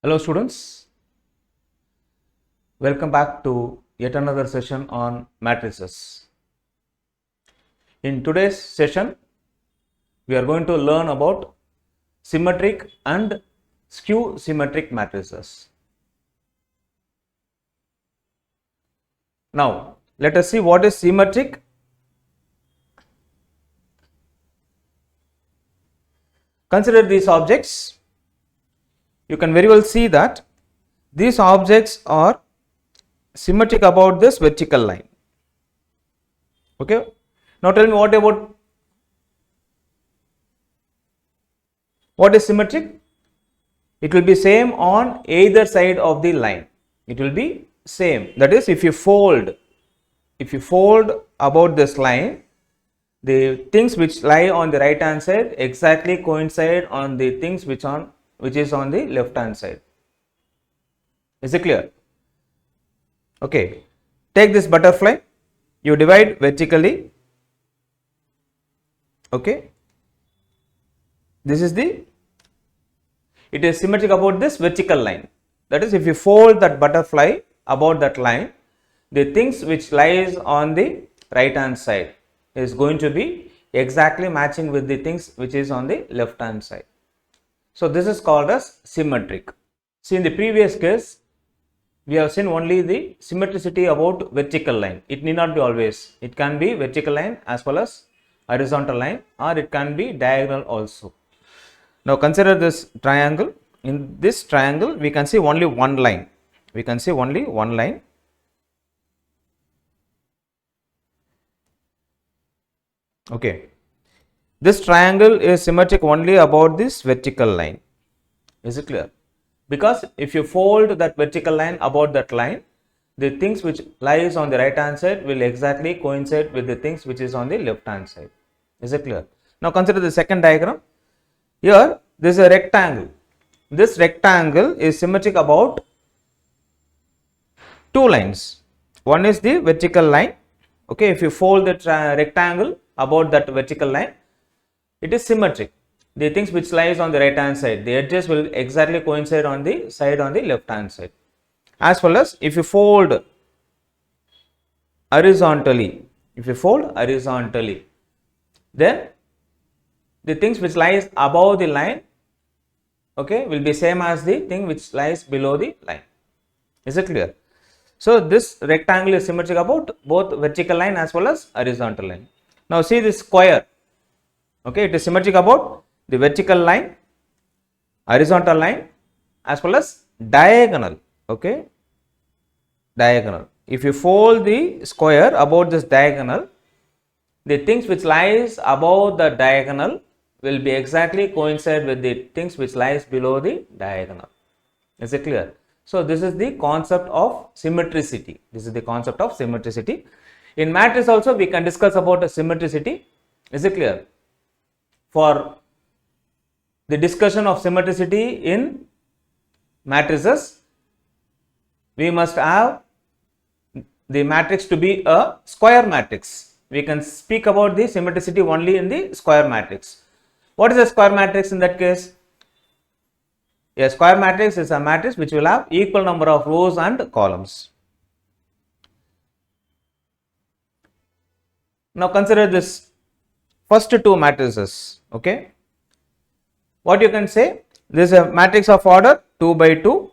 Hello students, welcome back to yet another session on matrices. In today's session, we are going to learn about symmetric and skew symmetric matrices. Now, let us see what is symmetric. Consider these objects. You can very well see that these objects are symmetric about this vertical line. Okay. Now tell me what is symmetric? It will be same on either side of the line. It will be same. That is, if you fold about this line, the things which lie on the right hand side exactly coincide on the things which is on the left hand side. Is it clear? Okay. Take this butterfly. You divide vertically. Okay. It is symmetric about this vertical line. That is, if you fold that butterfly about that line, the things which lies on the right hand side is going to be exactly matching with the things which is on the left hand side. So this is called as symmetric. See, in the previous case, we have seen only the symmetricity about vertical line. It need not be always. It can be vertical line as well as horizontal line, or it can be diagonal also. Now consider this triangle. In this triangle, we can see only one line. Okay. This triangle is symmetric only about this vertical line. Is it clear? Because if you fold that vertical line about that line, the things which lies on the right hand side will exactly coincide with the things which is on the left hand side. Is it clear? Now consider the second diagram. Here, this is a rectangle. This rectangle is symmetric about two lines. One is the vertical line. Okay, if you fold the rectangle about that vertical line, it is symmetric. The things which lies on the right hand side, the edges will exactly coincide on the side on the left hand side. As well as if you fold horizontally, then the things which lies above the line, okay, will be same as the thing which lies below the line. Is it clear? So this rectangle is symmetric about both vertical line as well as horizontal line. Now see this square. Okay, it is symmetric about the vertical line, horizontal line as well as diagonal. Okay, diagonal. If you fold the square about this diagonal, the things which lies above the diagonal will be exactly coincide with the things which lies below the diagonal. Is it clear? So this is the concept of symmetricity. In matrix also we can discuss about symmetricity. Is it clear? For the discussion of symmetricity in matrices, we must have the matrix to be a square matrix. We can speak about the symmetricity only in the square matrix. What is a square matrix in that case? A square matrix is a matrix which will have equal number of rows and columns. Now consider this first two matrices. Okay. What you can say? This is a matrix of order 2 by 2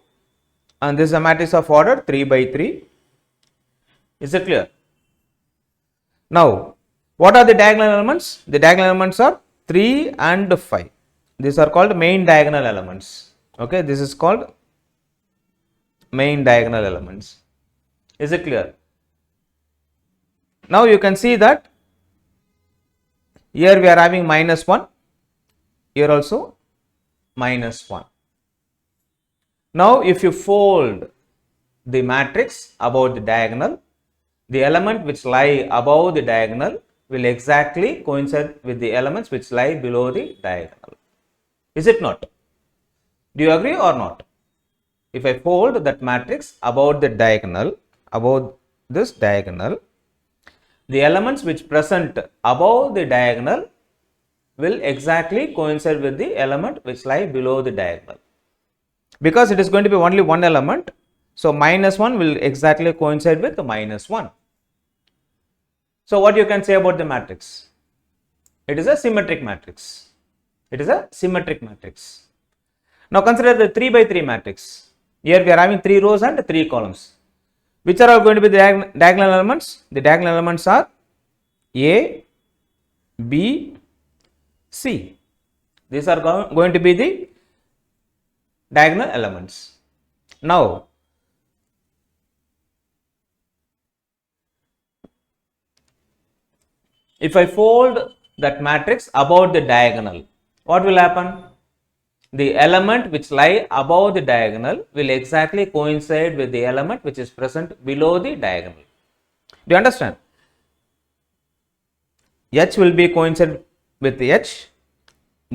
and this is a matrix of order 3 by 3. Is it clear? Now, what are the diagonal elements? The diagonal elements are 3 and 5. These are called main diagonal elements. Okay, this is called main diagonal elements. Is it clear? Now you can see that here we are having -1, here also -1. Now if you fold the matrix about the diagonal, the element which lie above the diagonal will exactly coincide with the elements which lie below the diagonal. Is it not? Do you agree or not? If I fold that matrix about the diagonal, about this diagonal, the elements which present above the diagonal will exactly coincide with the element which lie below the diagonal. because it is going to be only one element. So minus 1 will exactly coincide with the minus 1. So what you can say about the matrix? It is a symmetric matrix. It is a symmetric matrix. Now consider the 3 by 3 matrix. Here we are having 3 rows and 3 columns. Which are all going to be the diagonal elements? The diagonal elements are A, B, C. These are going to be the diagonal elements. Now, if I fold that matrix above the diagonal, what will happen? The element which lie above the diagonal will exactly coincide with the element which is present below the diagonal. Do you understand? H will be coincide with H,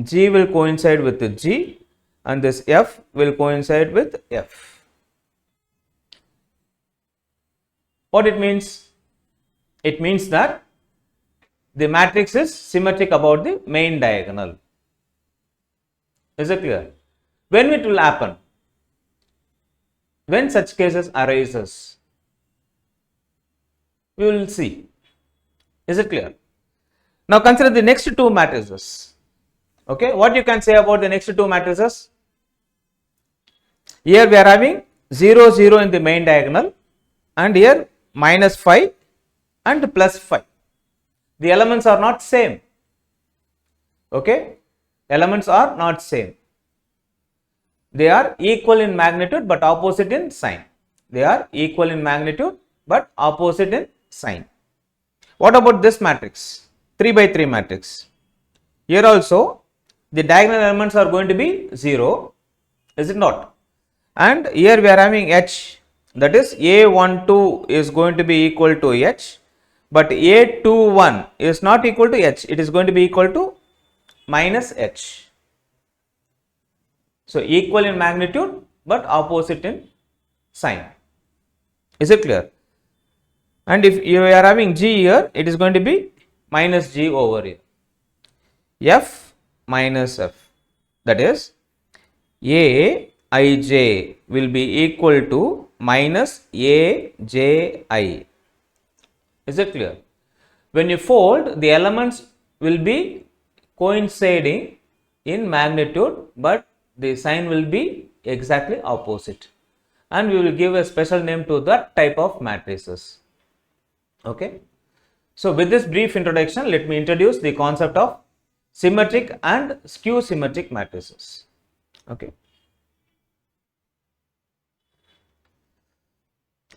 G will coincide with the G, and this F will coincide with F. What it means? It means that the matrix is symmetric about the main diagonal. Is it clear? When it will happen? When such cases arises? We will see. Is it clear? Now consider the next two matrices. Okay, what you can say about the next two matrices? Here we are having 0, 0 in the main diagonal, and here minus 5 and plus 5. The elements are not same. Okay, elements are not same. They are equal in magnitude but opposite in sign. They are equal in magnitude but opposite in sign. What about this matrix? 3 by 3 matrix. Here also the diagonal elements are going to be 0. Is it not? And here we are having H, that is A12 is going to be equal to H, but A21 is not equal to H. It is going to be equal to minus H. So equal in magnitude but opposite in sign. Is it clear? And if you are having G here, it is going to be minus G over here. F minus F, that is Aij will be equal to minus Aji. Is it clear? When you fold, the elements will be coinciding in magnitude but the sign will be exactly opposite, and we will give a special name to that type of matrices. Okay. So with this brief introduction, let me introduce the concept of symmetric and skew symmetric matrices. Okay.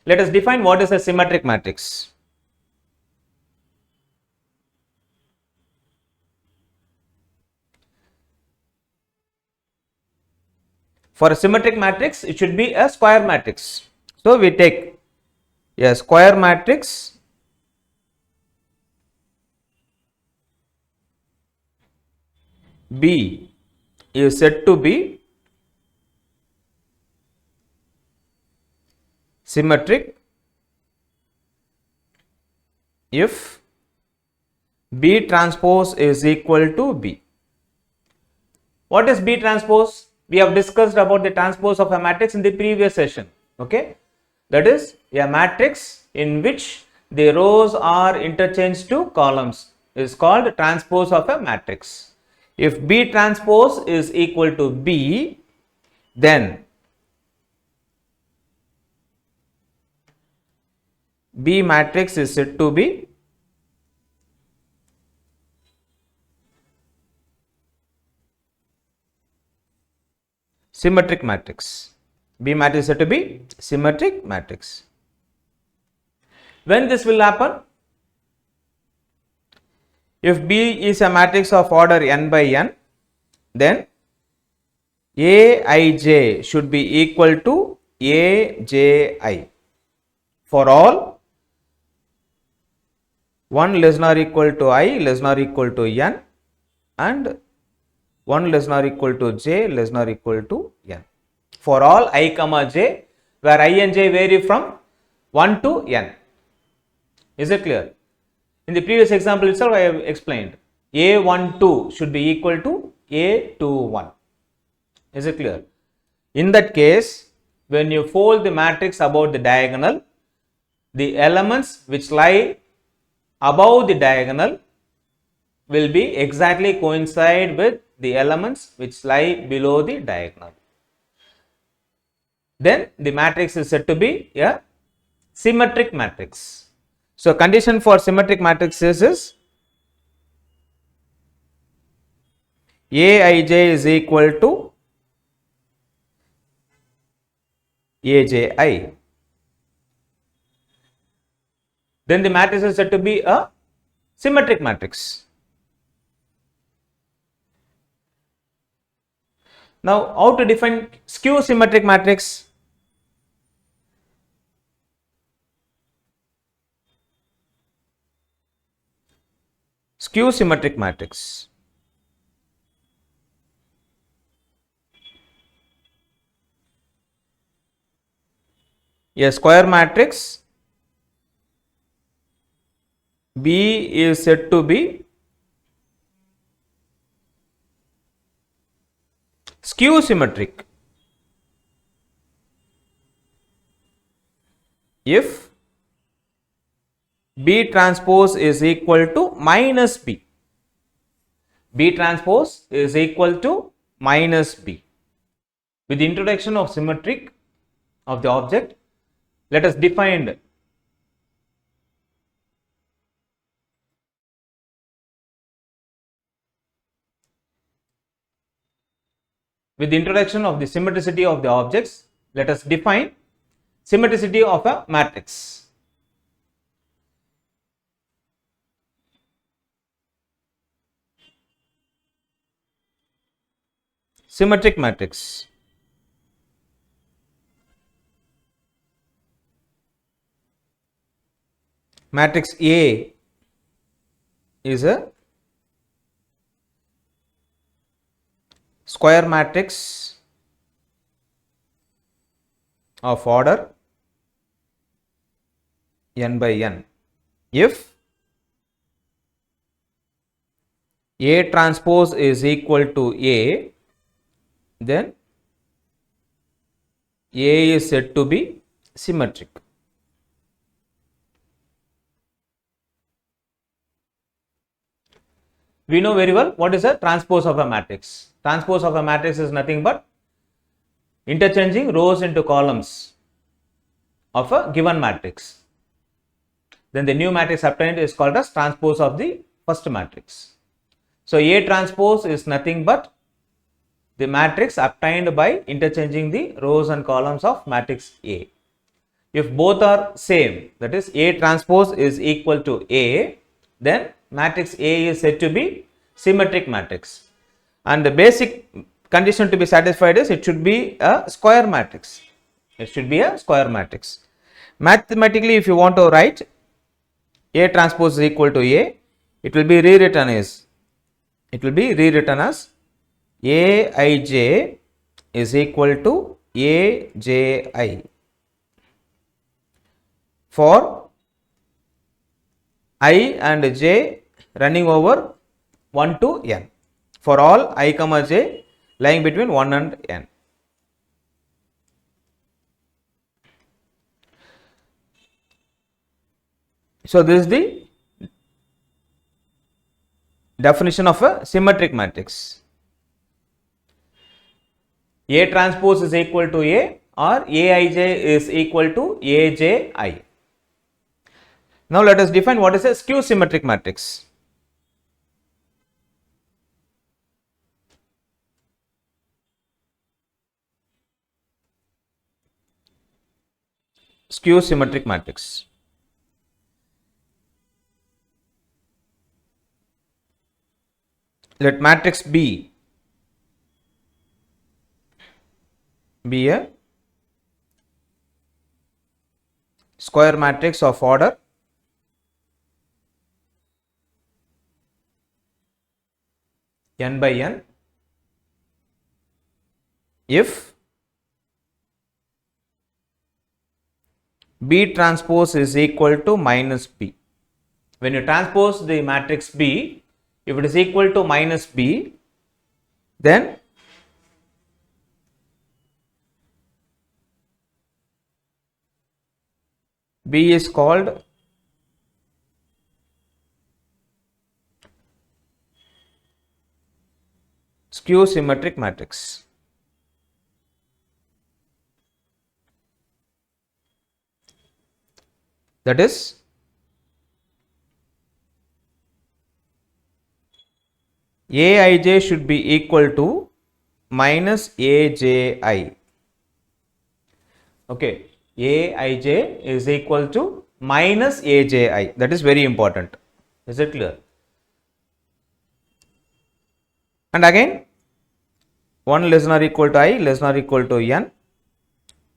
Let us define what is a symmetric matrix. For a symmetric matrix, it should be a square matrix. So we take a square matrix B is said to be symmetric if B transpose is equal to B. What is B transpose? We have discussed about the transpose of a matrix in the previous session. Okay, that is a matrix in which the rows are interchanged to columns is called transpose of a matrix. If B transpose is equal to B, then B matrix is said to be symmetric matrix. B matrix is said to be symmetric matrix. When this will happen? If B is a matrix of order n by n, then Aij should be equal to Aji for all 1 less than or equal to I less than or equal to n and 1 less than or equal to j less than or equal to n. For all I comma j, where I and j vary from 1 to n. Is it clear? In the previous example itself, I have explained A12 should be equal to A21. Is it clear? In that case, when you fold the matrix about the diagonal, the elements which lie above the diagonal will be exactly coincide with the elements which lie below the diagonal. Then the matrix is said to be a symmetric matrix. So, condition for symmetric matrices is Aij is equal to Aji. Then the matrix is said to be a symmetric matrix. Now, how to define skew symmetric matrix? Skew symmetric matrix. A square matrix B is said to be skew symmetric if B transpose is equal to minus B. B transpose is equal to minus B. With the introduction of symmetric of the object, let us define with the introduction of the symmetricity of the objects, let us define symmetricity of a matrix. Symmetric matrix. Matrix A is a square matrix of order n by n if A transpose is equal to A, then A is said to be symmetric. We know very well what is a transpose of a matrix. Transpose of a matrix is nothing but interchanging rows into columns of a given matrix. Then the new matrix obtained is called as transpose of the first matrix. So, A transpose is nothing but the matrix obtained by interchanging the rows and columns of matrix A. If both are same, that is A transpose is equal to A, then matrix A is said to be symmetric matrix, and the basic condition to be satisfied is it should be a square matrix. It should be a square matrix. Mathematically, if you want to write A transpose is equal to A, it will be rewritten as Aij is equal to Aji for I and j running over 1 to n, for all I comma j lying between 1 and n. So, this is the definition of a symmetric matrix. A transpose is equal to A or Aij is equal to Aji. Now, let us define what is a skew symmetric matrix. Skew symmetric matrix. Let matrix B be a square matrix of order n by n if B transpose is equal to minus B. When you transpose the matrix B, if it is equal to minus B, then B is called skew symmetric matrix. That is Aij should be equal to minus Aj. Okay, Aij is equal to minus Aj. That is very important. Is it clear? And again, 1 less than or equal to I less than or equal to n,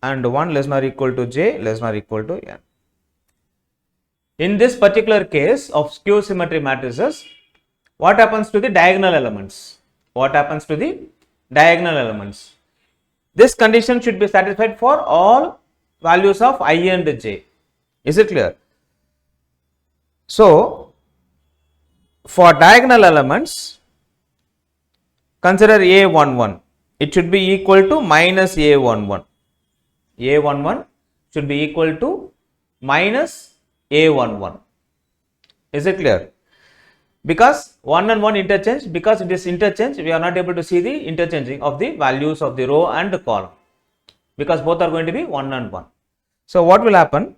and 1 less than or equal to j less than or equal to n. In this particular case of skew symmetry matrices, what happens to the diagonal elements? What happens to the diagonal elements? This condition should be satisfied for all values of I and j. Is it clear? So, for diagonal elements, consider A11. It should be equal to minus A11. A11 should be equal to minus A11. Is it clear? Because 1 and 1 interchange, because it is interchange, we are not able to see the interchanging of the values of the row and the column, because both are going to be 1 and 1. So, what will happen?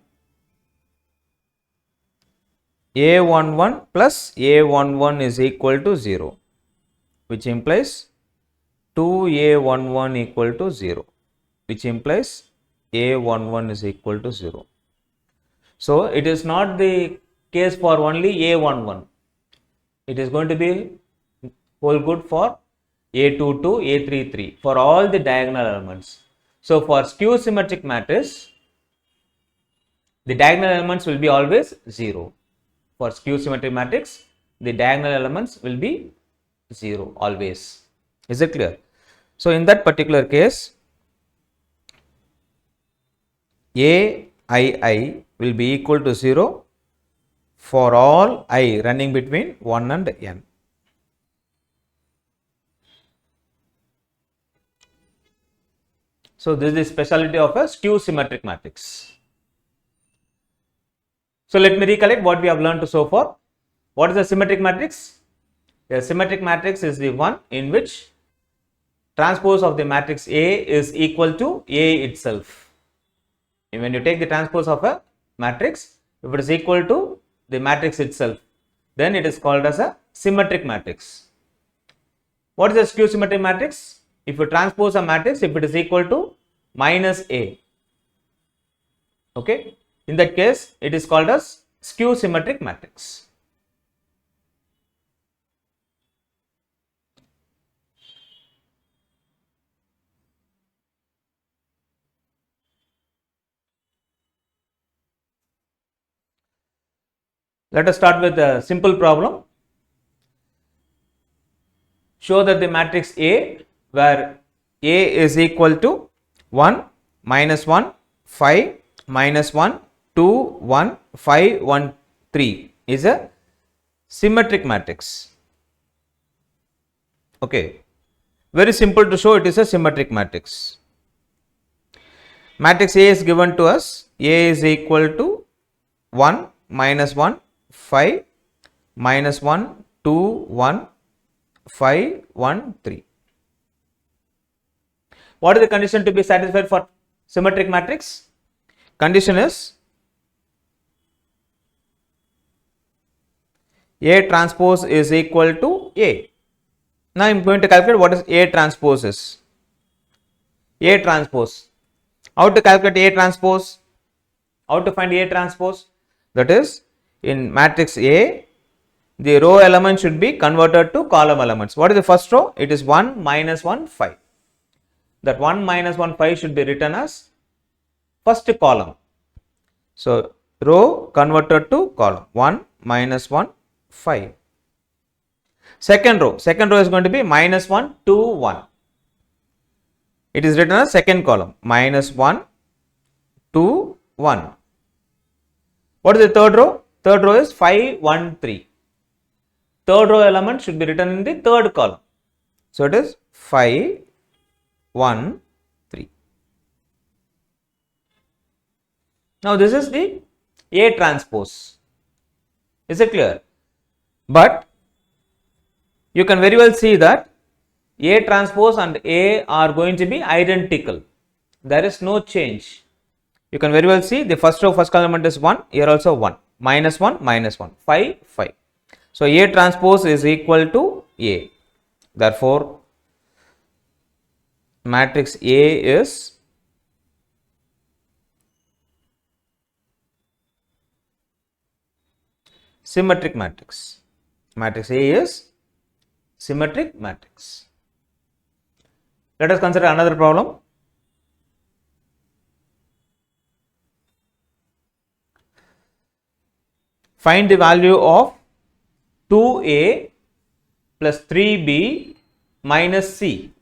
A11 plus A11 is equal to 0, which implies 2A11 equal to 0, which implies A11 is equal to 0. So, it is not the case for only A11. It is going to be whole good for A22, A33, for all the diagonal elements. So, for skew symmetric matrix, the diagonal elements will be always 0. For skew symmetric matrix, the diagonal elements will be 0 always. Is it clear? So, in that particular case, Aii will be equal to 0 for all I running between 1 and n. So, this is the speciality of a skew symmetric matrix. So, let me recollect what we have learned so far. What is a symmetric matrix? A symmetric matrix is the one in which transpose of the matrix A is equal to A itself. And when you take the transpose of a matrix, if it is equal to the matrix itself, then it is called as a symmetric matrix. What is a skew symmetric matrix? If you transpose a matrix, if it is equal to minus A, okay, in that case it is called as skew symmetric matrix. Let us start with a simple problem. Show that the matrix A, where A is equal to 1, minus 1, 5, minus 1, 2, 1, 5, 1, 3 is a symmetric matrix. Okay, very simple to show it is a symmetric matrix. Matrix A is given to us. A is equal to 1, minus 1, 5, minus 1, 2, 1, 5, 1, 3. What is the condition to be satisfied for symmetric matrix? Condition is A transpose is equal to A. Now I am going to calculate what is A transpose is. A transpose. How to calculate A transpose? How to find A transpose? That is, in matrix A, the row element should be converted to column elements. What is the first row? It is 1, minus 1, 5. That 1, minus 1, 5 should be written as first column. So, row converted to column 1, minus 1, 5. Second row is going to be minus 1, 2, 1. It is written as second column, minus 1, 2, 1. What is the third row? Third row is 5, 1, 3. Third row element should be written in the third column. So, it is 5, 1, 3. Now, this is the A transpose. Is it clear? But you can very well see that A transpose and A are going to be identical. There is no change. You can very well see the first row, first element is 1, here also 1, minus 1, minus 1, 5, 5. So, A transpose is equal to A. Therefore, matrix A is symmetric matrix. Matrix A is symmetric matrix. Let us consider another problem. Find the value of 2A plus 3B minus C.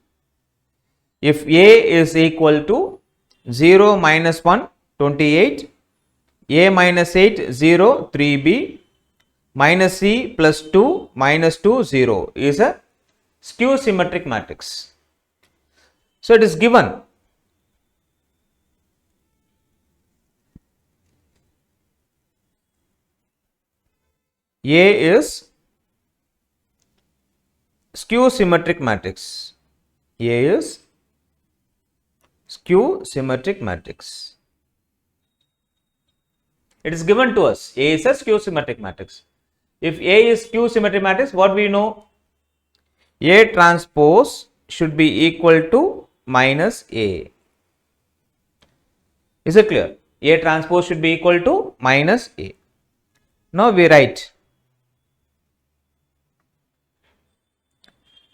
If A is equal to 0 minus 1, 28, A minus 8, 0, 3B, minus C plus 2, minus 2, 0 is a skew symmetric matrix. So, it is given A is skew symmetric matrix. A is skew symmetric matrix. It is given to us. A is a skew symmetric matrix. If A is skew symmetric matrix, what we know? A transpose should be equal to minus A. Is it clear? A transpose should be equal to minus A. Now we write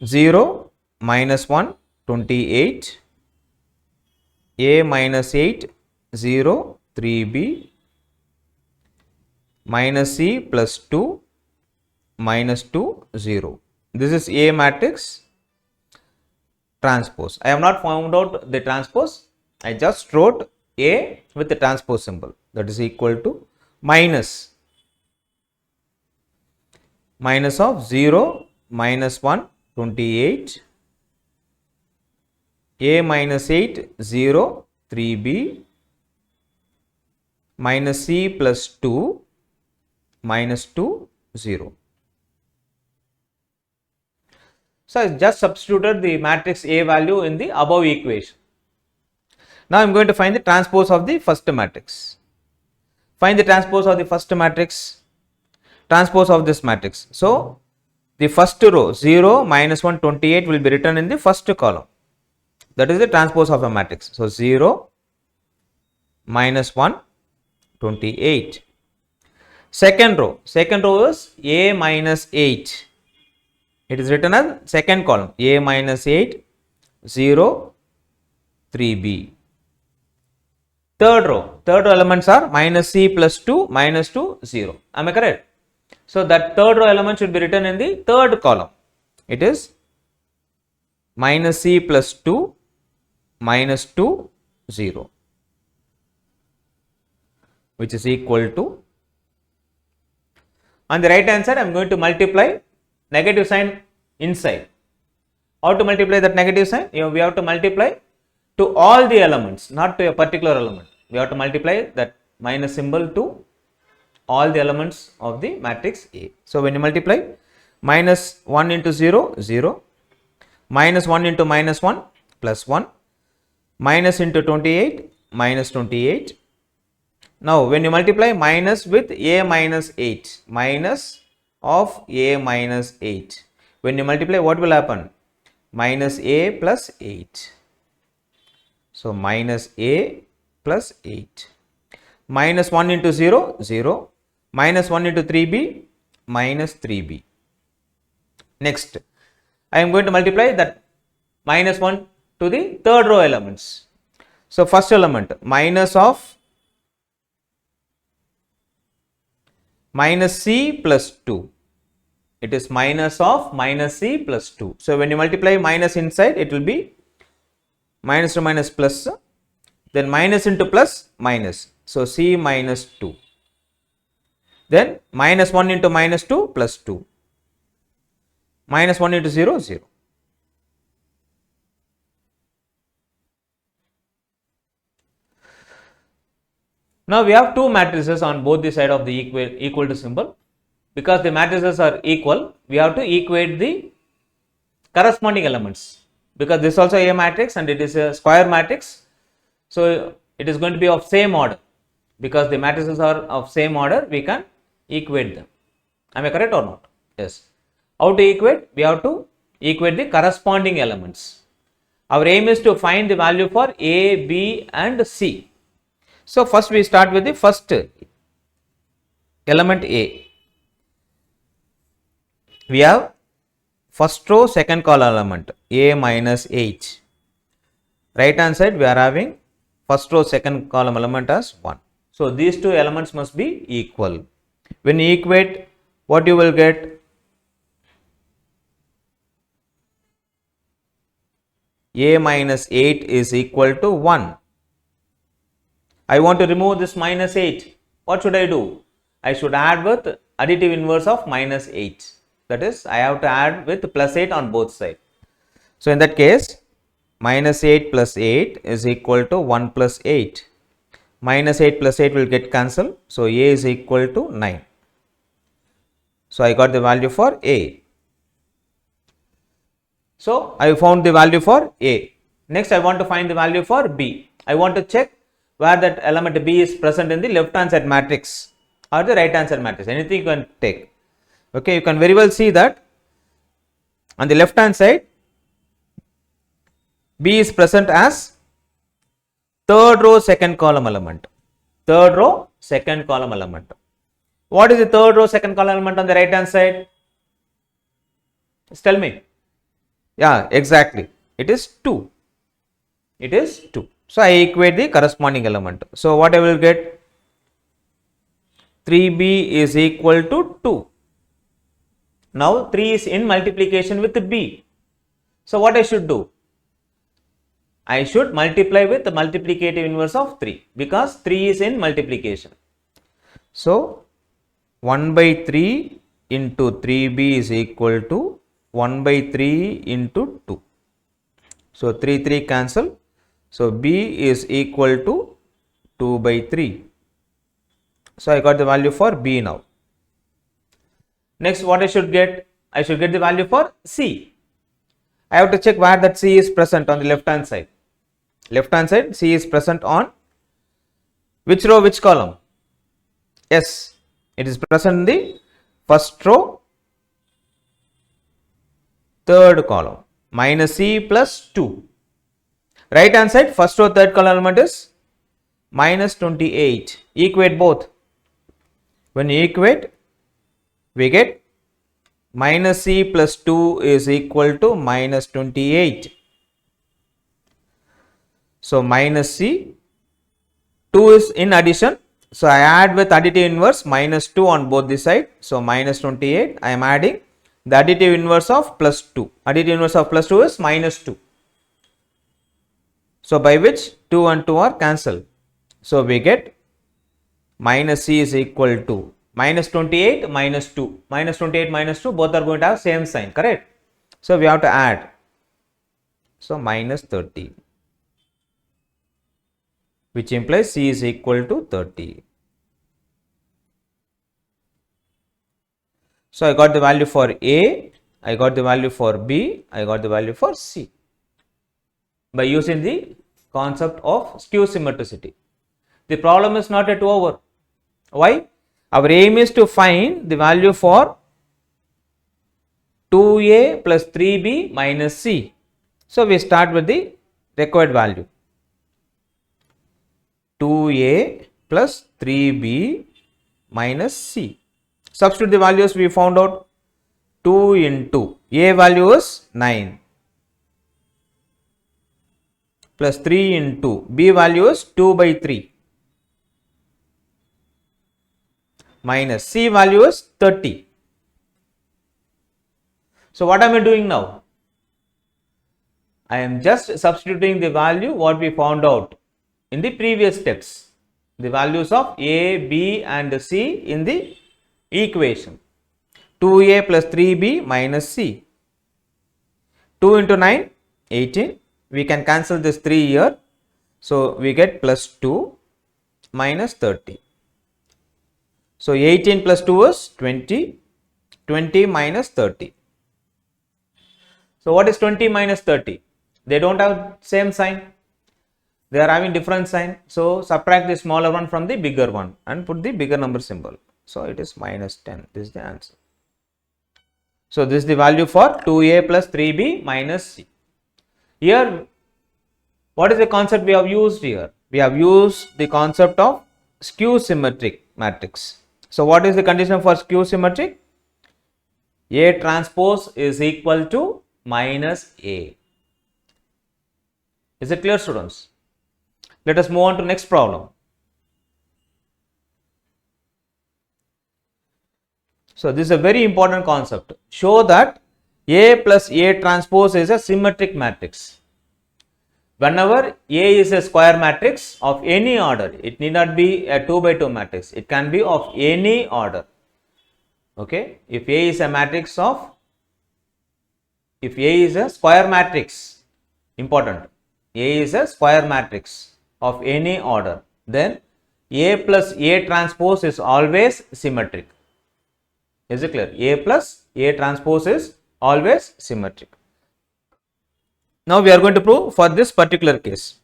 0 minus 1, 28, A minus 8, 0, 3B, minus C plus 2, minus 2, 0. This is A matrix transpose. I have not found out the transpose. I just wrote A with the transpose symbol, that is equal to minus of 0, minus 1, 28, A minus 8, 0, 3B, minus C plus 2, minus 2, 0. So, I just substituted the matrix A value in the above equation. Now, I am going to find the transpose of the first matrix. Find the transpose of the first matrix, transpose of this matrix. So, the first row 0, minus 1, 28 will be written in the first column. That is the transpose of a matrix. So, 0, minus 1, 28. Second row is A minus 8. It is written as second column, A minus 8, 0, 3B. Third row elements are minus C plus 2, minus 2, 0. Am I correct? So, that third row element should be written in the third column. It is minus C plus 2, minus 2, 0, which is equal to, on the right hand side I am going to multiply negative sign inside. How to multiply that negative sign? We have to multiply to all the elements, not to a particular element. We have to multiply that minus symbol to all the elements of the matrix A. So, when you multiply minus 1 into 0, 0, minus 1 into minus 1, plus 1, minus into 28, minus 28. Now, when you multiply minus with A minus 8, minus of A minus 8. When you multiply, what will happen? Minus A plus 8. So, minus A plus 8. Minus 1 into 0, 0. Minus 1 into 3B, minus 3B. Next, I am going to multiply that minus 1 to the third row elements. So, first element minus of minus C plus 2. It is minus of minus C plus 2. So, when you multiply minus inside, it will be minus to minus plus, then minus into plus minus. So, C minus 2. Then minus 1 into minus 2 plus 2. Minus 1 into 0, 0. Now we have two matrices on both the side of the equal to symbol. Because the matrices are equal, we have to equate the corresponding elements. Because this is also a matrix and it is a square matrix. So it is going to be of same order. Because the matrices are of same order, we can equate them. Am I correct or not? Yes. How to equate? We have to equate the corresponding elements. Our aim is to find the value for A, B and C. So first we start with the first element A. We have first row second column element A minus H. Right hand side we are having first row second column element as 1. So these two elements must be equal. When you equate, what you will get? A minus 8 is equal to 1. I want to remove this minus 8. What should I do? I should add with additive inverse of minus 8. That is, I have to add with plus 8 on both sides. So in that case, minus 8 plus 8 is equal to 1 plus 8. Minus 8 plus 8 will get cancelled. So A is equal to 9. So I got the value for A. So I found the value for A. Next I want to find the value for B. I want to check where that element B is present in the left hand side matrix or the right hand side matrix. Anything you can take. Okay, you can very well see that on the left hand side B is present as third row second column element. Third row second column element. What is the third row second column element on the right hand side? Just tell me. Yeah, exactly. It is 2. It is 2. So I equate the corresponding element. So what I will get? 3B is equal to 2. Now 3 is in multiplication with B. So what I should do? I should multiply with the multiplicative inverse of 3 because 3 is in multiplication. So 1 by 3 into 3B is equal to 1 by 3 into 2. So 3 cancel. So B is equal to 2 by 3. So I got the value for B now. Next what I should get? I should get the value for C. I have to check where that C is present on the left hand side. Left hand side C is present on which row, which column? Yes, it is present in the first row third column minus C plus 2. Right hand side first row third column element is minus 28. Equate both. When you equate, we get minus C plus 2 is equal to minus 28. So minus C, 2 is in addition. So I add with additive inverse minus 2 on both the side. So minus 28. I am adding the additive inverse of plus 2. Additive inverse of plus 2 is minus 2. So by which 2 and 2 are cancelled. So we get minus C is equal to minus 28 minus 2. Minus 28 minus 2 both are going to have same sign, correct? So we have to add. So minus 30. Which implies C is equal to 30. So I got the value for A, I got the value for B, I got the value for C by using the concept of skew symmetricity. The problem is not yet over. Why? Our aim is to find the value for 2A plus 3B minus C. So we start with the required value. 2A plus 3B minus C. Substitute the values we found out. 2 into A value is 9 plus 3 into B value is 2 by 3 minus C value is 30. So what am I doing now? I am just substituting the value what we found out in the previous steps. The values of A, B and C in the equation. 2A plus 3B minus C. 2 into 9, 18. We can cancel this 3 here. So we get plus 2. minus 30. So 18 plus 2 is 20. 20 minus 30. So what is 20 minus 30? They don't have same sign. They are having different sign. So subtract the smaller one from the bigger one and put the bigger number symbol. So it is minus 10. This is the answer. So this is the value for 2a plus 3b minus c. Here, what is the concept we have used here? We have used the concept of skew symmetric matrix. So what is the condition for skew symmetric? A transpose is equal to minus A. Is it clear, students? Let us move on to next problem. So this is a very important concept. Show that A plus A transpose is a symmetric matrix. Whenever A is a square matrix of any order, it need not be a 2 by 2 matrix. It can be of any order. Okay, if A is a matrix of, if A is a square matrix, important, A is a square matrix of any order, then A plus A transpose is always symmetric. Is it clear? A plus A transpose is always symmetric. Now we are going to prove for this particular case,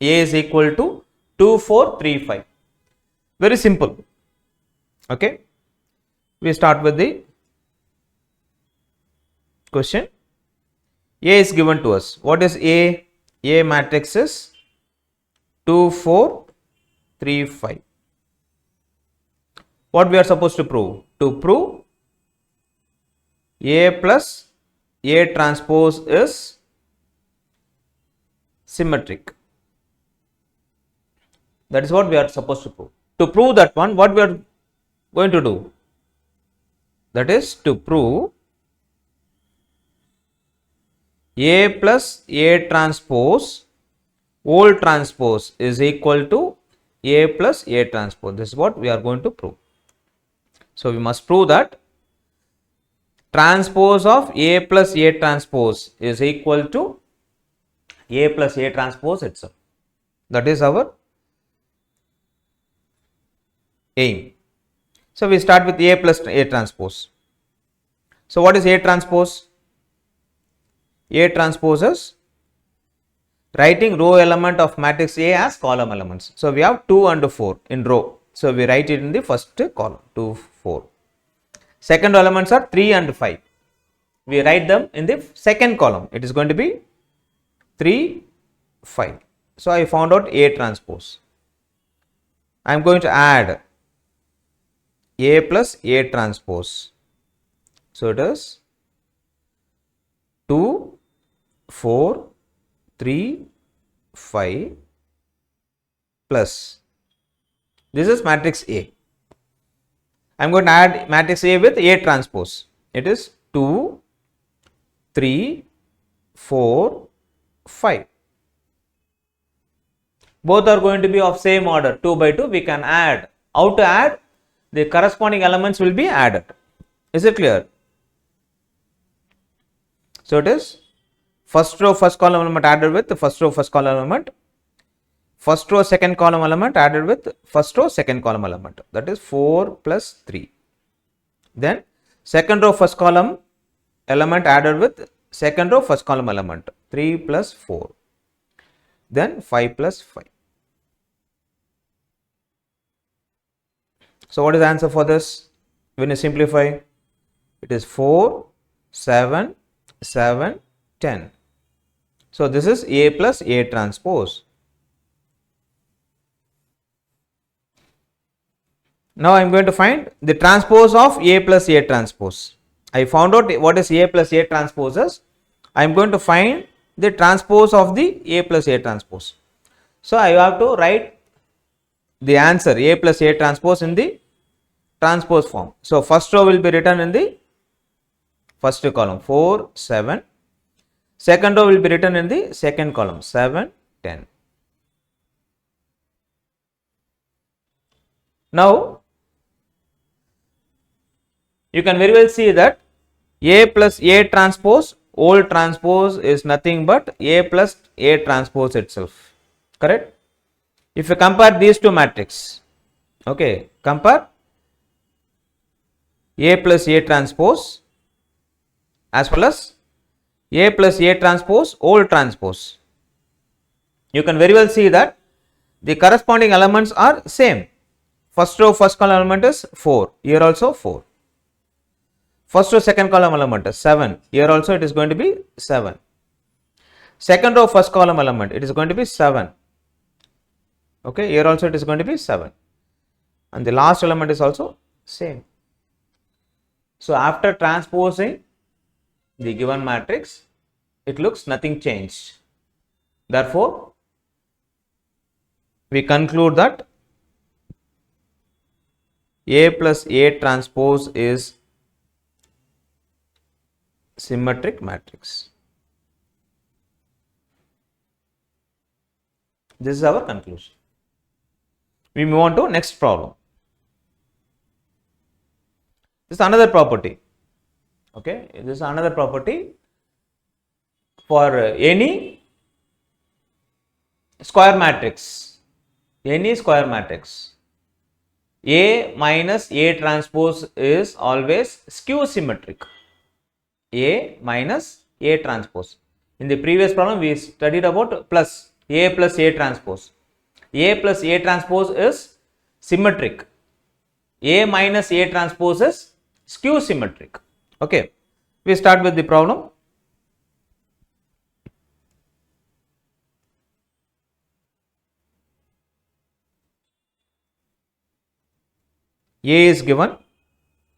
A is equal to 2, 4, 3, 5. Very simple. Okay. We start with the question. A is given to us. What is A? A matrix is 2, 4, 3, 5. What we are supposed to prove? To prove A plus A transpose is symmetric. That is what we are supposed to prove. To prove that one, what we are going to do? That is to prove A plus A transpose whole transpose is equal to A plus A transpose. This is what we are going to prove. So we must prove that transpose of A plus A transpose is equal to A plus A transpose itself. That is our aim. So we start with A plus A transpose. So what is A transpose? A transpose is writing row element of matrix A as column elements. So we have 2 and 4 in row. So we write it in the first column, 2, 4. Second elements are 3 and 5. We write them in the second column. It is going to be 3, 5. So I found out A transpose. I am going to add A plus A transpose. So it is 2, 4, 3, 5 plus. This is matrix A. I am going to add matrix A with A transpose. It is 2, 3, 4, 5. Both are going to be of same order, 2 by 2. We can add. How to add? The corresponding elements will be added. Is it clear? So it is first row first column element added with the first row first column element, first row second column element added with first row second column element, that is 4 plus 3. Then second row first column element added with second row first column element, 3 plus 4, then 5 plus 5. So what is the answer for this? When you simplify, it is 4, 7, 7, 10. So this is A plus A transpose. Now I am going to find the transpose of A plus A transpose. I found out what is A plus A transposes. I am going to find the transpose of the A plus A transpose. So I have to write the answer A plus A transpose in the transpose form. So first row will be written in the first column, 4, 7. Second row will be written in the second column, 7, 10. Now you can very well see that A plus A transpose whole transpose is nothing but A plus A transpose itself. Correct? If you compare these two matrices, okay, compare A plus A transpose as well as A plus A transpose whole transpose. You can very well see that the corresponding elements are same. First row first column element is 4, here also 4. First row second column element is 7, here also it is going to be 7. Second row first column element, it is going to be 7. Okay, here also it is going to be 7. And the last element is also same. So after transposing the given matrix, it looks nothing changed. Therefore, we conclude that A plus A transpose is symmetric matrix. This is our conclusion. We move on to next problem. This is another property. Okay, this is another property for any square matrix. Any square matrix. A minus A transpose is always skew symmetric. A minus A transpose. In the previous problem, we studied about plus A plus A transpose. A plus A transpose is symmetric. A minus A transpose is skew symmetric. Okay, we start with the problem. A is given,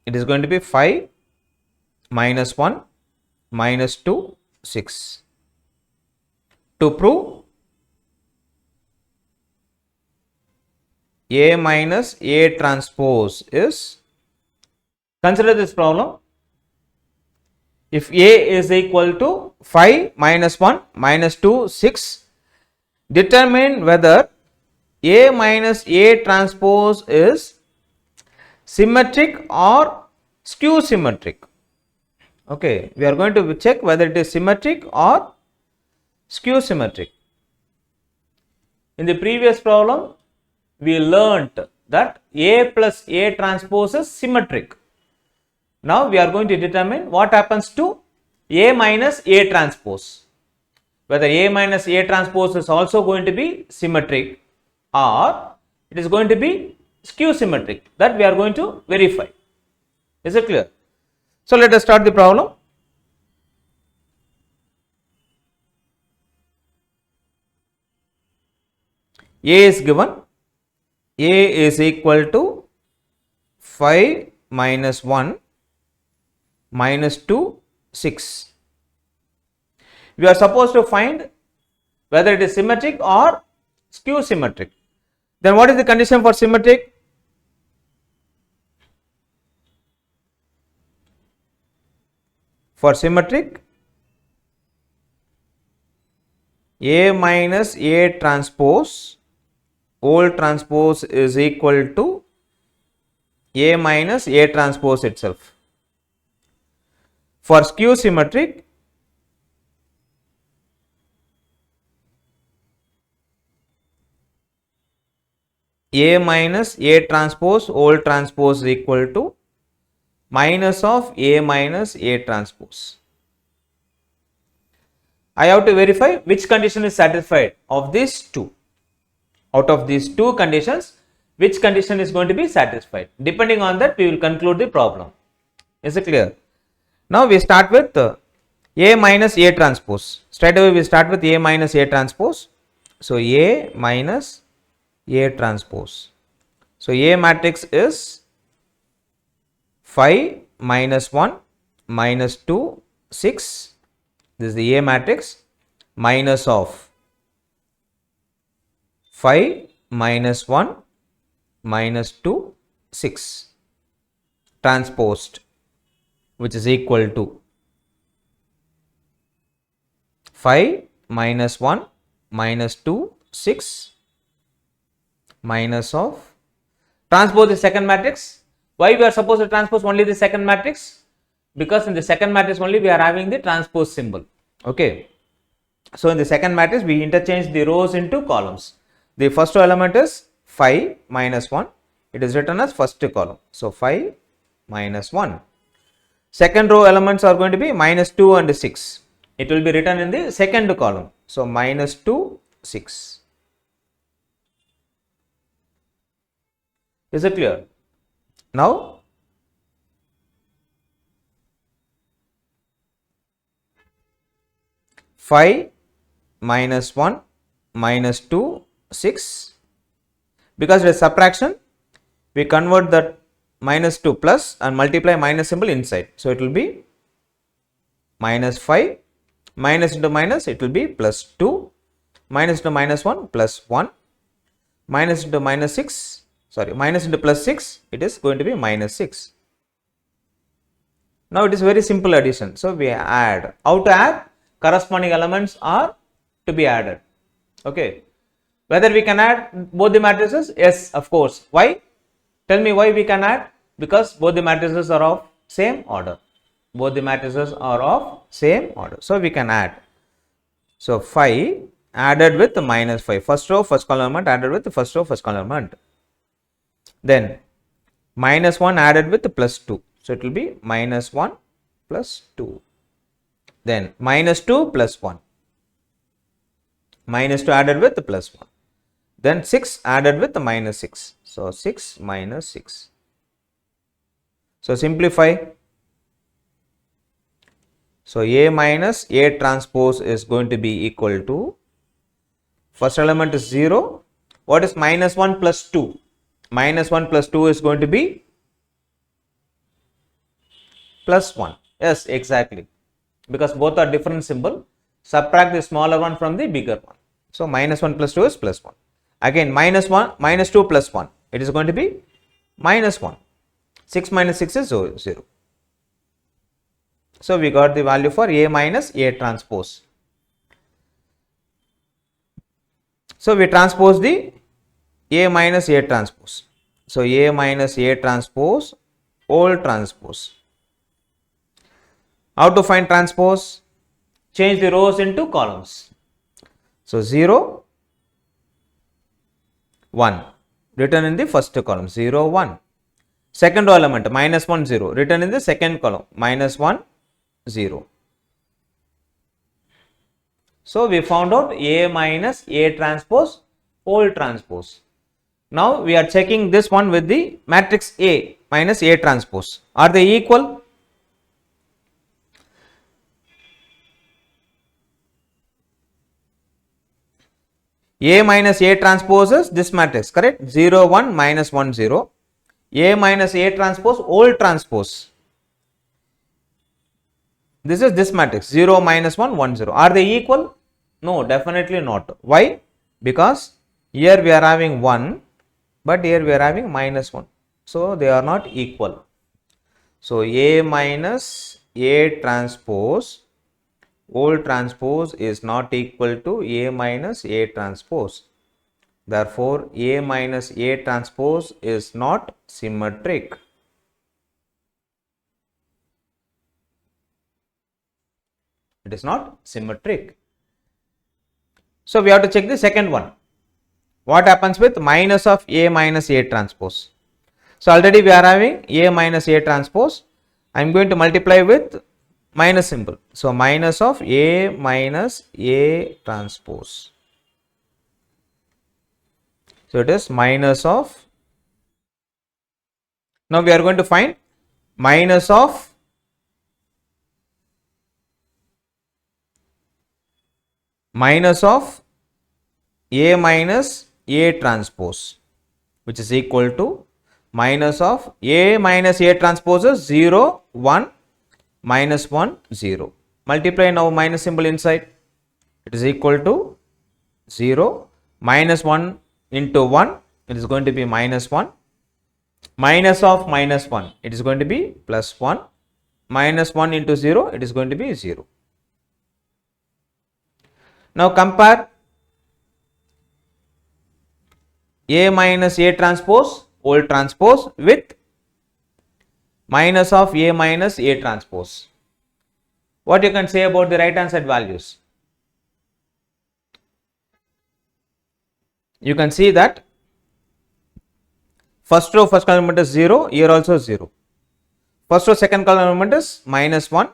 it is going to be 5 minus 1 minus 2 6. To prove A minus A transpose is, consider this problem. If A is equal to 5 minus 1 minus 2 6, determine whether A minus A transpose is symmetric or skew symmetric. Okay, we are going to check whether it is symmetric or skew symmetric. In the previous problem, we learnt that A plus A transpose is symmetric. Now we are going to determine what happens to A minus A transpose. Whether A minus A transpose is also going to be symmetric or it is going to be skew symmetric. That we are going to verify. Is it clear? So let us start the problem. A is given. A is equal to 5 minus 1 minus 2 6. We are supposed to find whether it is symmetric or skew symmetric. Then what is the condition for symmetric? For symmetric, A minus A transpose whole transpose is equal to A minus A transpose itself. For skew symmetric, A minus A transpose whole transpose is equal to minus of A minus A transpose. I have to verify which condition is satisfied of these two. Out of these two conditions, which condition is going to be satisfied? Depending on that, we will conclude the problem. Is it clear? Now we start with A minus A transpose. Straight away we start with A minus A transpose. So A minus A transpose. So A matrix is 5 minus 1 minus 2 6. This is the A matrix minus of 5 minus 1 minus 2 6 transposed, which is equal to 5 minus 1 minus 2 6 minus of transpose the second matrix. Why we are supposed to transpose only the second matrix? Because in the second matrix only we are having the transpose symbol. Okay. So in the second matrix we interchange the rows into columns. The first row element is 5 minus 1. It is written as first column. So 5 minus 1. Second row elements are going to be minus 2 and 6. It will be written in the second column. So minus 2, 6. Is it clear? Now, five minus 1 minus 2, 6. Because it is subtraction, we convert that minus to plus and multiply minus symbol inside. So it will be minus 5, minus into minus, it will be plus 2, minus into minus 1, plus 1, minus into minus 6, sorry, minus into plus 6, it is going to be minus 6. Now it is very simple addition. So we add. How to add? Corresponding elements are to be added. Okay. Whether we can add both the matrices? Yes, of course. Why? Tell me why we can add? Because both the matrices are of same order. Both the matrices are of same order. So we can add. So 5 added with minus 5. First row, first column element added with first row, first column element. Then minus 1 added with plus 2. So it will be minus 1 plus 2. Then minus 2 plus 1. Minus 2 added with plus 1. Then 6 added with minus 6. So 6 minus 6. So simplify. So A minus A transpose is going to be equal to, first element is 0. What is minus 1 plus 2? Minus 1 plus 2 is going to be plus 1. Yes, exactly. Because both are different symbol. Subtract the smaller one from the bigger one. So minus 1 plus 2 is plus 1. Again minus 1, minus 2 plus 1. It is going to be minus 1. 6 minus 6 is 0. So we got the value for A minus A transpose. So we transpose the A minus A transpose. So A minus A transpose, whole transpose. How to find transpose? Change the rows into columns. So 0, 1 written in the first column, 0, 1. Second row element minus 1, 0 written in the second column, minus 1, 0. So we found out A minus A transpose, whole transpose. Now we are checking this one with the matrix A minus A transpose. Are they equal? A minus A transpose is this matrix, correct? 0, 1, minus 1, 0. A minus A transpose, whole transpose. This is this matrix, 0, minus 1, 1, 0. Are they equal? No, definitely not. Why? Because here we are having 1, but here we are having minus 1. So they are not equal. So A minus A transpose, whole transpose is not equal to A minus A transpose. Therefore, A minus A transpose is not symmetric. It is not symmetric. So we have to check the second one. What happens with minus of A minus A transpose? So already we are having A minus A transpose. I am going to multiply with minus symbol. So minus of A minus A transpose. So it is minus of. Now we are going to find minus of A minus A transpose, which is equal to minus of A minus A transpose is 0, 1, minus 1, 0. Multiply now minus symbol inside. It is equal to 0, minus 1 into 1, it is going to be minus 1. Minus of minus 1, it is going to be plus 1. Minus 1 into 0, it is going to be 0. Now compare A minus A transpose, whole transpose with minus of A minus A transpose. What you can say about the right hand side values? you can see that first row first column element is 0, here also 0. First row second column element is -1,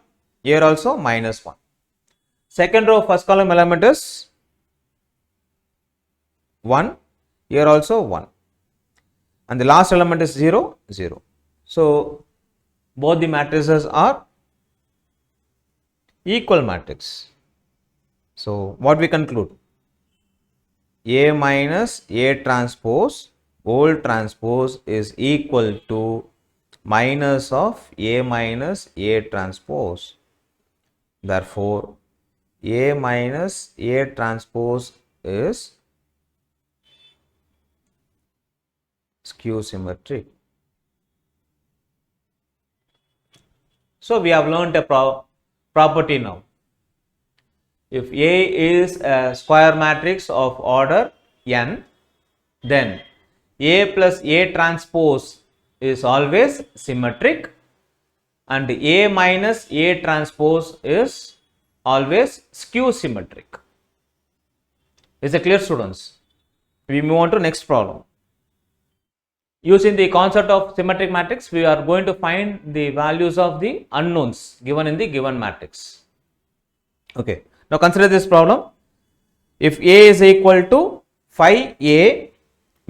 here also -1. Second row first column element is 1, here also 1. And the last element is 0, 0. So both the matrices are equal matrix. So what we conclude? A minus A transpose whole transpose is equal to minus of A minus A transpose. Therefore, A minus A transpose is skew symmetric. So we have learned a property now. If A is a square matrix of order n, then A plus A transpose is always symmetric and A minus A transpose is always skew symmetric. Is it clear, students? We move on to next problem. Using the concept of symmetric matrix, we are going to find the values of the unknowns given in the given matrix. Okay. Now consider this problem. If A is equal to phi A,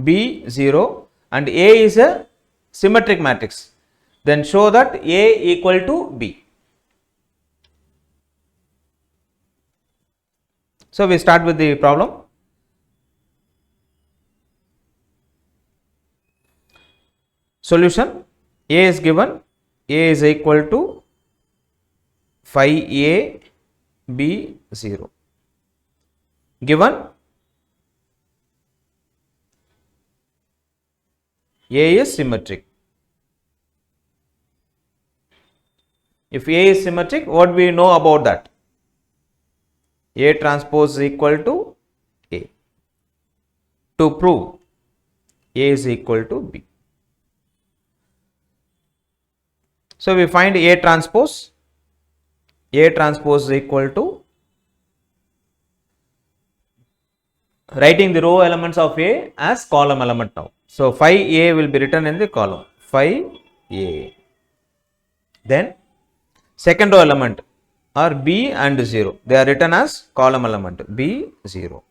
B 0 and A is a symmetric matrix, then show that A equal to B. So we start with the problem. Solution: A is given, A is equal to phi A, B 0. Given A is symmetric. If A is symmetric, what we know about that? A transpose is equal to A. To prove A is equal to B. So we find A transpose. A transpose is equal to, writing the row elements of A as column element now. So phi A will be written in the column, phi A. Then second row element are B and 0. They are written as column element, B 0.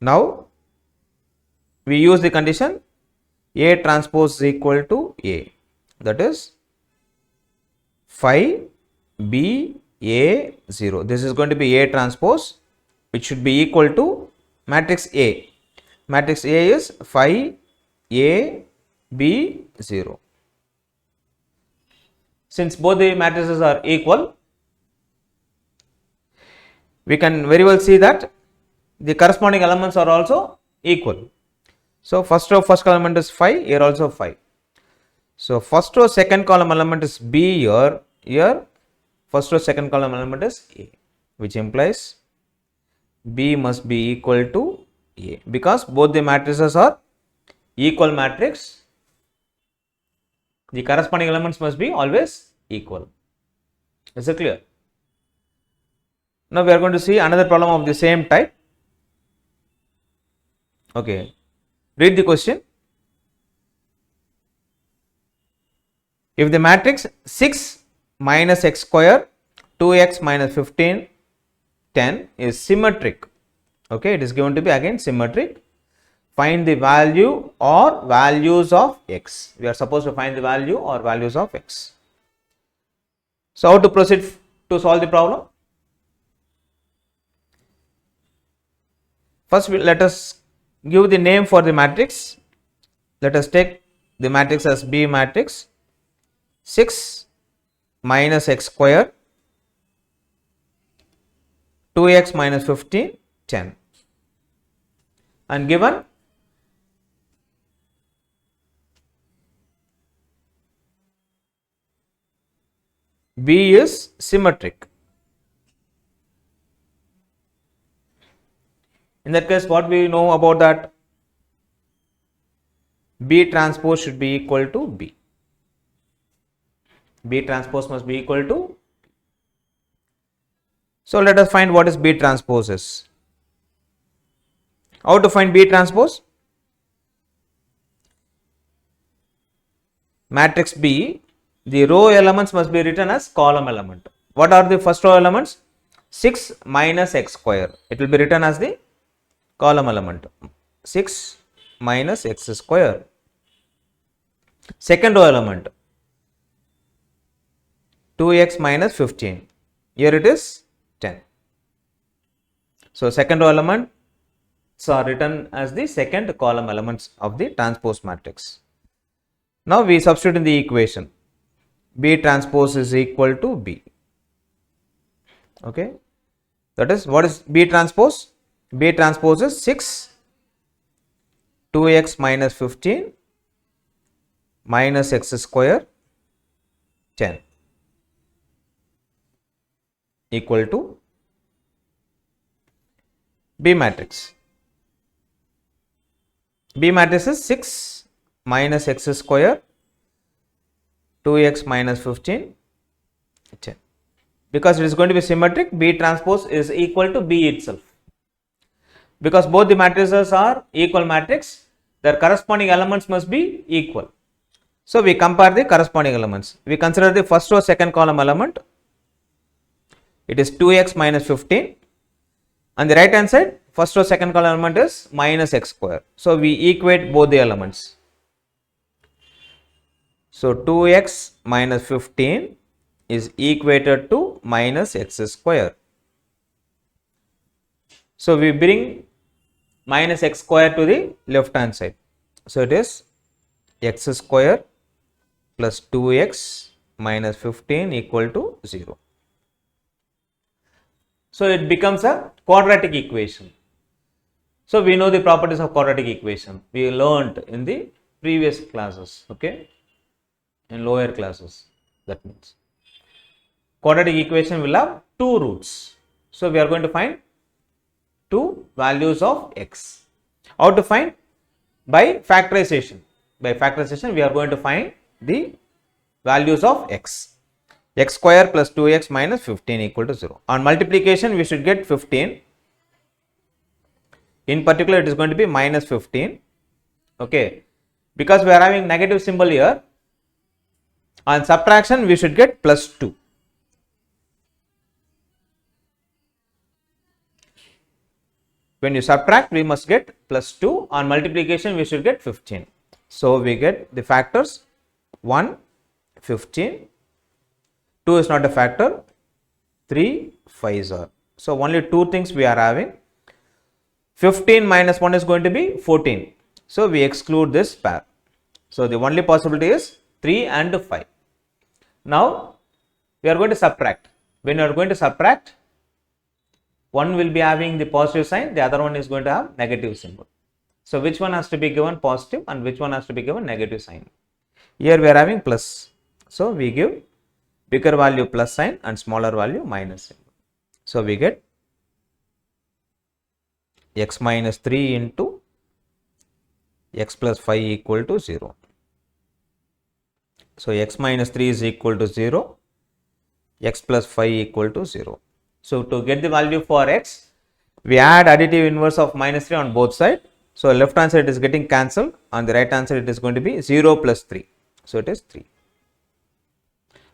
Now we use the condition A transpose is equal to A. That is phi B A 0. This is going to be A transpose, which should be equal to matrix A. Matrix A is phi A B 0. Since both the matrices are equal, we can very well see that the corresponding elements are also equal. So first row first column element is phi, here also phi. So first row second column element is B here, here first row second column element is A, which implies B must be equal to A, because both the matrices are equal matrix. The corresponding elements must be always equal. Is it clear? Now we are going to see another problem of the same type. Okay, read the question. If the matrix 6 minus x square 2x minus 15 10 is symmetric, okay, it is given to be again symmetric, find the value or values of x. We are supposed to find the value or values of x. So how to proceed to solve the problem? First let us give the name for the matrix. Let us take the matrix as B matrix. 6 minus x square 2x minus 15 10, and given B is symmetric. In that case, what we know about that? B transpose should be equal to B. B transpose must be equal to. So let us find what is B transpose is. How to find B transpose? Matrix B, the row elements must be written as column element. What are the first row elements? 6 minus x square. It will be written as the column element. 6 minus x square. Second row element, 2x minus 15. Here it is 10. So second row elements are written as the second column elements of the transpose matrix. Now we substitute in the equation. B transpose is equal to B. Okay. That is, what is B transpose? B transpose is 6, 2x minus 15 minus x square 10 equal to B matrix. B matrix is 6 minus x square 2x minus 15 10. Because it is going to be symmetric, B transpose is equal to B itself. Because both the matrices are equal matrix, their corresponding elements must be equal. So we compare the corresponding elements. We consider the first row second column element. It is 2x minus 15. On the right hand side, first row second column element is minus x square. So we equate both the elements. So 2x minus 15 is equated to minus x square. So we bring minus x square to the left hand side. So it is x square plus 2x minus 15 equal to 0. So it becomes a quadratic equation. So we know the properties of quadratic equation. We learned in the previous classes, okay, in lower classes. That means quadratic equation will have two roots. So we are going to find two values of x. How to find? By factorization. By factorization we are going to find the values of x. X square plus 2x minus 15 equal to 0. On multiplication we should get 15. In particular it is going to be minus 15. Okay. Because we are having negative symbol here, on subtraction we should get plus 2. When you subtract, we must get plus 2. On multiplication, we should get 15. So we get the factors 1, 15. 2 is not a factor. 3, 5 are. So only two things we are having. 15 minus 1 is going to be 14. So we exclude this pair. So the only possibility is 3 and 5. Now we are going to subtract. When you are going to subtract, one will be having the positive sign, the other one is going to have negative symbol. So which one has to be given positive and which one has to be given negative sign? Here we are having plus. So we give bigger value plus sign and smaller value minus symbol. So we get x minus 3 into x plus 5 equal to 0. So x minus 3 is equal to 0, x plus 5 equal to 0. So to get the value for x, we add additive inverse of minus 3 on both sides. So left hand side is getting cancelled, on the right hand side it is going to be 0 plus 3. So it is 3.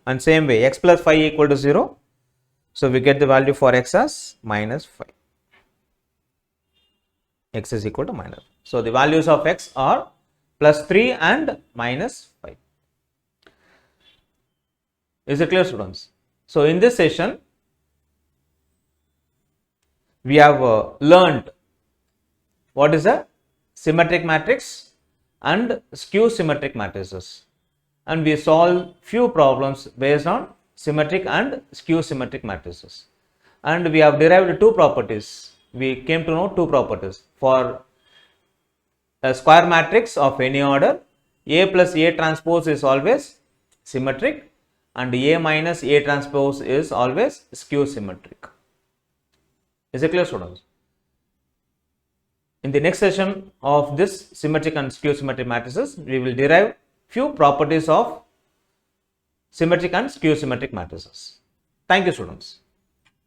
And same way x plus 5 equal to 0. So we get the value for x as minus 5. X is equal to minus. So the values of x are plus 3 and minus 5. Is it clear, students? So in this session, we have learned what is a symmetric matrix and skew symmetric matrices, and we solve few problems based on symmetric and skew symmetric matrices, and we have derived two properties. We came to know two properties. For a square matrix of any order, A plus A transpose is always symmetric and A minus A transpose is always skew symmetric. Is it clear, students? In the next session of this symmetric and skew symmetric matrices, we will derive few properties of symmetric and skew symmetric matrices. Thank you, students.